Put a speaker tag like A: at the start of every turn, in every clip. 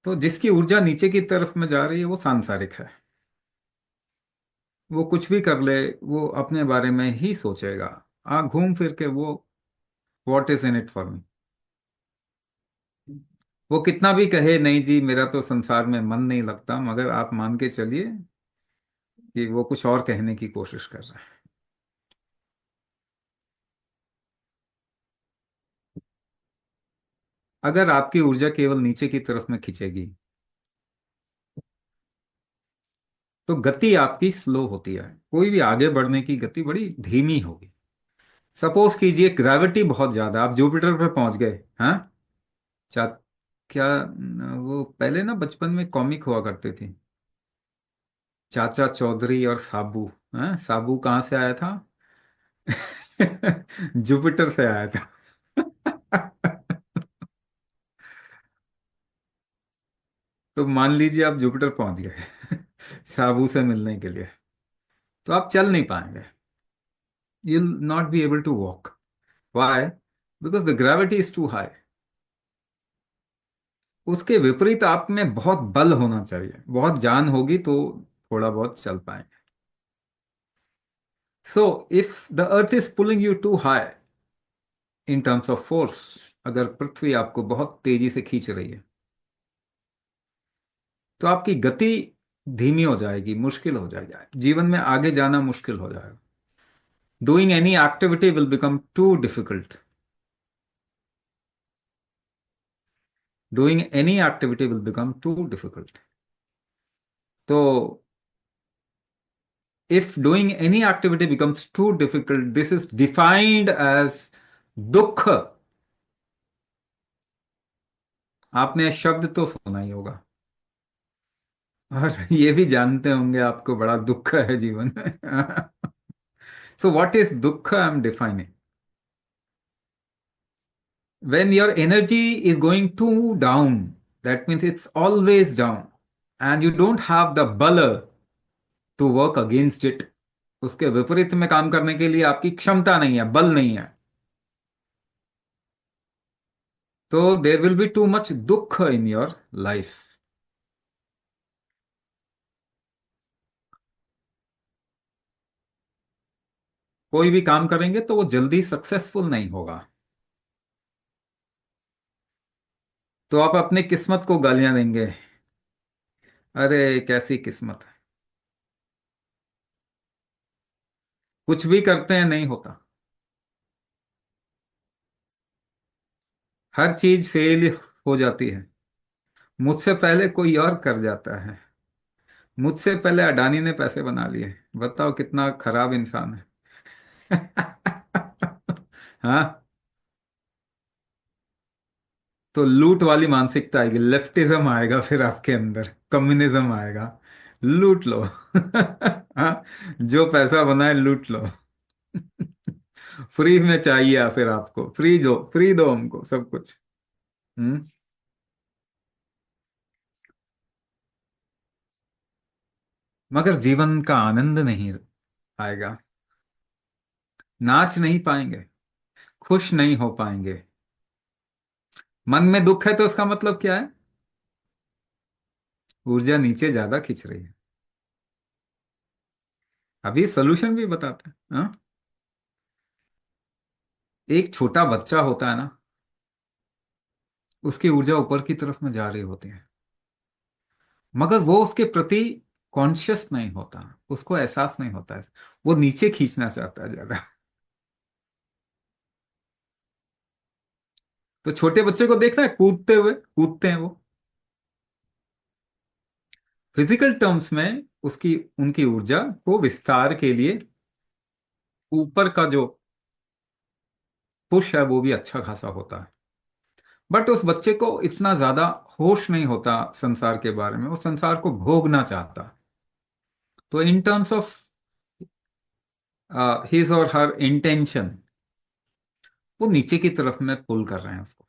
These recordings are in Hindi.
A: तो जिसकी ऊर्जा नीचे की तरफ में जा रही है वो सांसारिक है। वो कुछ भी कर ले, वो अपने बारे में ही सोचेगा। घूम फिर के वो what is in it for me. वो कितना भी कहे नहीं जी मेरा तो संसार में मन नहीं लगता, मगर आप मान के चलिए कि वो कुछ और कहने की कोशिश कर रहा है। अगर आपकी ऊर्जा केवल नीचे की तरफ में खिंचेगी तो गति आपकी स्लो होती है। कोई भी आगे बढ़ने की गति बड़ी धीमी होगी। सपोज कीजिए ग्रेविटी बहुत ज्यादा, आप जुपिटर पर पहुंच गए। हाँ। चा क्या वो पहले ना बचपन में कॉमिक हुआ करते थे, चाचा चौधरी और साबू। हाँ, साबू कहाँ से आया था? जुपिटर से आया था। तो मान लीजिए आप जुपिटर पहुंच गए साबू से मिलने के लिए, तो आप चल नहीं पाएंगे। You not be able to walk. Why? Because the gravity is too high. उसके विपरीत आप में बहुत बल होना चाहिए, बहुत जान होगी तो थोड़ा बहुत चल पाएंगे। So if the earth is pulling you too high in terms of force, अगर पृथ्वी आपको बहुत तेजी से खींच रही है तो आपकी गति धीमी हो जाएगी, मुश्किल हो जाएगा, जीवन में आगे जाना मुश्किल हो जाएगा। Doing any activity will become too difficult. Doing any activity will become too difficult. तो if doing any activity becomes too difficult, this is defined as दुख। आपने शब्द तो सुना ही होगा और ये भी जानते होंगे आपको बड़ा दुख है जीवन में। सो व्हाट इज दुख? I am defining when your energy is going too down, that means it's always down, and you don't have the bala to work against it। उसके विपरीत में काम करने के लिए आपकी क्षमता नहीं है, बल नहीं है। तो there will be too much दुख इन योर लाइफ। कोई भी काम करेंगे तो वो जल्दी सक्सेसफुल नहीं होगा। तो आप अपने किस्मत को गालियां देंगे, अरे कैसी किस्मत है। कुछ भी करते हैं नहीं होता। हर चीज फेल हो जाती है। मुझसे पहले कोई और कर जाता है। मुझसे पहले अडानी ने पैसे बना लिए। बताओ कितना खराब इंसान है। हाँ। तो लूट वाली मानसिकता आएगी, लेफ्टिज्म आएगा, फिर आपके अंदर कम्युनिज्म आएगा। लूट लो। हाँ। जो पैसा बनाए लूट लो। फ्री में चाहिए या फिर आपको फ्री दो हमको सब कुछ। हम्म। मगर जीवन का आनंद नहीं आएगा। नाच नहीं पाएंगे, खुश नहीं हो पाएंगे। मन में दुख है तो उसका मतलब क्या है? ऊर्जा नीचे ज्यादा खिंच रही है। अभी सोल्यूशन भी बताते हैं। हाँ? एक छोटा बच्चा होता है ना, उसकी ऊर्जा ऊपर की तरफ में जा रही होती है, मगर वो उसके प्रति कॉन्शियस नहीं होता, उसको एहसास नहीं होता है। वो नीचे खींचना चाहता है ज्यादा। तो छोटे बच्चे को देखना है, कूदते हुए कूदते हैं वो। फिजिकल टर्म्स में उसकी उनकी ऊर्जा को विस्तार के लिए ऊपर का जो पुश है वो भी अच्छा खासा होता है। बट उस बच्चे को इतना ज्यादा होश नहीं होता संसार के बारे में, वो संसार को भोगना चाहता। तो इन टर्म्स ऑफ हिज और हर इंटेंशन, वो नीचे की तरफ में पुल कर रहे हैं उसको।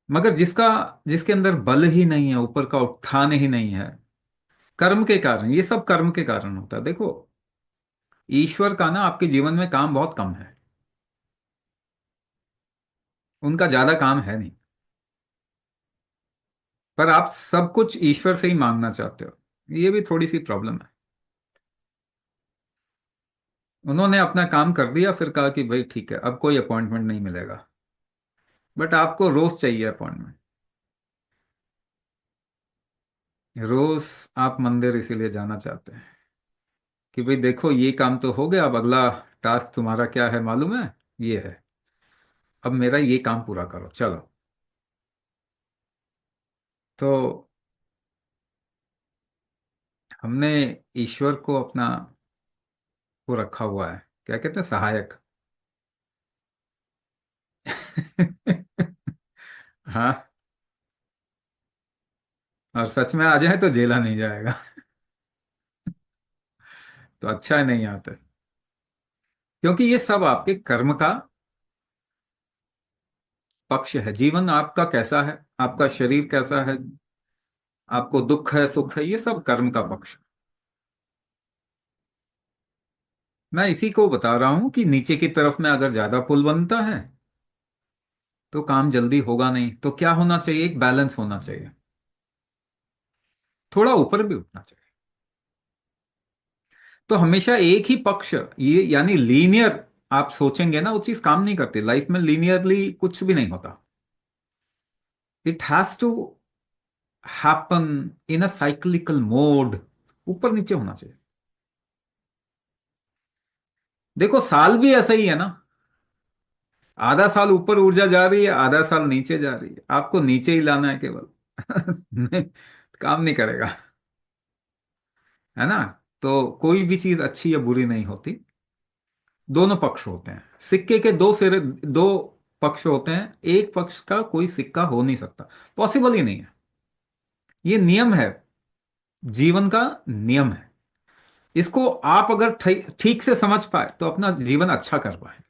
A: मगर जिसके अंदर बल ही नहीं है, ऊपर का उठान ही नहीं है, कर्म के कारण, ये सब कर्म के कारण होता है। देखो, ईश्वर का ना आपके जीवन में काम बहुत कम है। उनका ज्यादा काम है नहीं। पर आप सब कुछ ईश्वर से ही मांगना चाहते हो, ये भी थोड़ी सी प्रॉब्लम है। उन्होंने अपना काम कर दिया, फिर कहा कि भाई ठीक है, अब कोई अपॉइंटमेंट नहीं मिलेगा। बट आपको रोज चाहिए अपॉइंटमेंट। रोज आप मंदिर इसीलिए जाना चाहते हैं कि भाई देखो ये काम तो हो गया, अब अगला टास्क तुम्हारा क्या है मालूम है? ये है, अब मेरा ये काम पूरा करो चलो। तो हमने ईश्वर को अपना वो रखा हुआ है, क्या कहते हैं, सहायक। हाँ, और सच में आ जाए तो जेला नहीं जाएगा। तो अच्छा है नहीं आते, क्योंकि ये सब आपके कर्म का पक्ष है। जीवन आपका कैसा है, आपका शरीर कैसा है, आपको दुख है सुख है, ये सब कर्म का पक्ष। मैं इसी को बता रहा हूं कि नीचे की तरफ में अगर ज्यादा पुल बनता है तो काम जल्दी होगा नहीं। तो क्या होना चाहिए, एक बैलेंस होना चाहिए, थोड़ा ऊपर भी उठना चाहिए। तो हमेशा एक ही पक्ष, ये यानी लीनियर आप सोचेंगे ना, वो चीज काम नहीं करती लाइफ में। लीनियरली कुछ भी नहीं होता। It has to happen in a cyclical mode. ऊपर नीचे होना चाहिए। देखो साल भी ऐसा ही है ना, आधा साल ऊपर ऊर्जा जा रही है, आधा साल नीचे जा रही है, आपको नीचे ही लाना है केवल। नहीं, काम नहीं करेगा, है ना? तो कोई भी चीज अच्छी या बुरी नहीं होती, दोनों पक्ष होते हैं। सिक्के के दो सिरे, दो पक्ष होते हैं, एक पक्ष का कोई सिक्का हो नहीं सकता, पॉसिबल ही नहीं है। ये नियम है, जीवन का नियम है। इसको आप अगर ठीक से समझ पाए तो अपना जीवन अच्छा कर पाए।